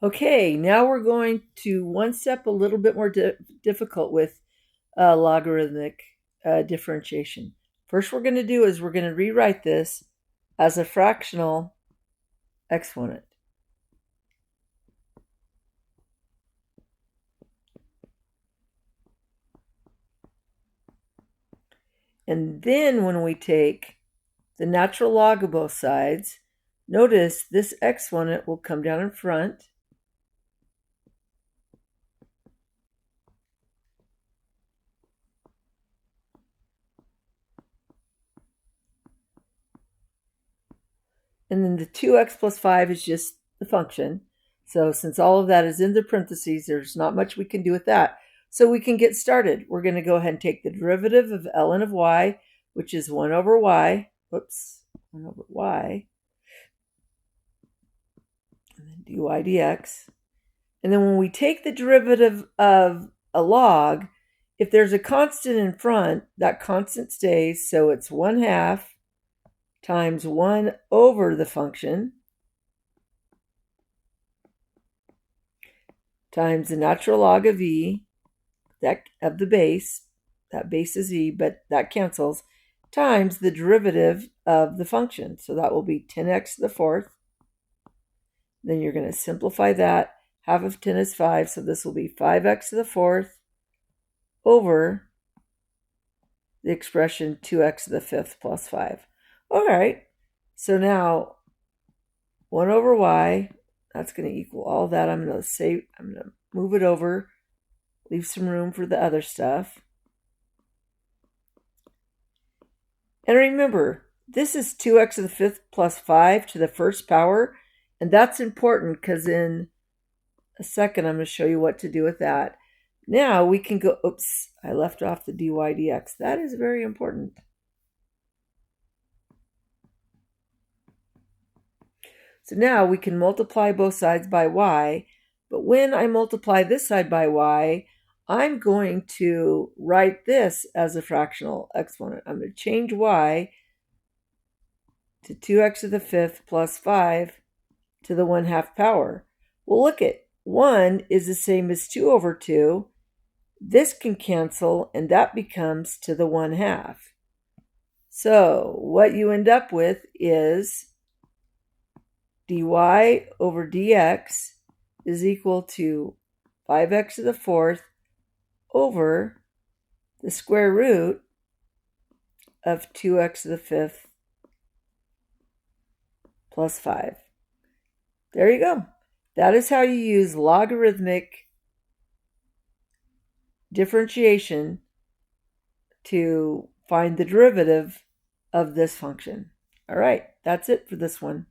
Okay, now we're going to one step a little bit more difficult with logarithmic differentiation. First we're going to do is we're going to rewrite this as a fractional exponent. And then when we take the natural log of both sides, notice this exponent will come down in front. And then the 2x plus 5 is just the function. So since all of that is in the parentheses, there's not much we can do with that. So we can get started. We're going to go ahead and take the derivative of ln of y, which is 1 over y. Whoops, 1 over y. And then dy dx. And then when we take the derivative of a log, if there's a constant in front, that constant stays. So it's 1/2 times 1 over the function times the natural log of e, that of the base, that base is e, but that cancels, times the derivative of the function. So that will be 10x to the fourth. Then you're going to simplify that. Half of 10 is 5, so this will be 5x to the fourth over the expression 2x to the fifth plus 5. All right, so now 1 over y, that's going to equal all that. I'm going to move it over, leave some room for the other stuff. And remember, this is 2x to the fifth plus 5 to the first power, and that's important because in a second I'm going to show you what to do with that. Now we can go, oops, I left off the dy dx. That is very important. So now we can multiply both sides by y, but when I multiply this side by y, I'm going to write this as a fractional exponent. I'm going to change y to 2x to the fifth plus 5 to the 1/2 power. Well, look at 1 is the same as 2 over 2. This can cancel, and that becomes to the 1/2. So what you end up with is dy over dx is equal to 5x to the fourth over the square root of 2x to the fifth plus 5. There you go. That is how you use logarithmic differentiation to find the derivative of this function. All right, that's it for this one.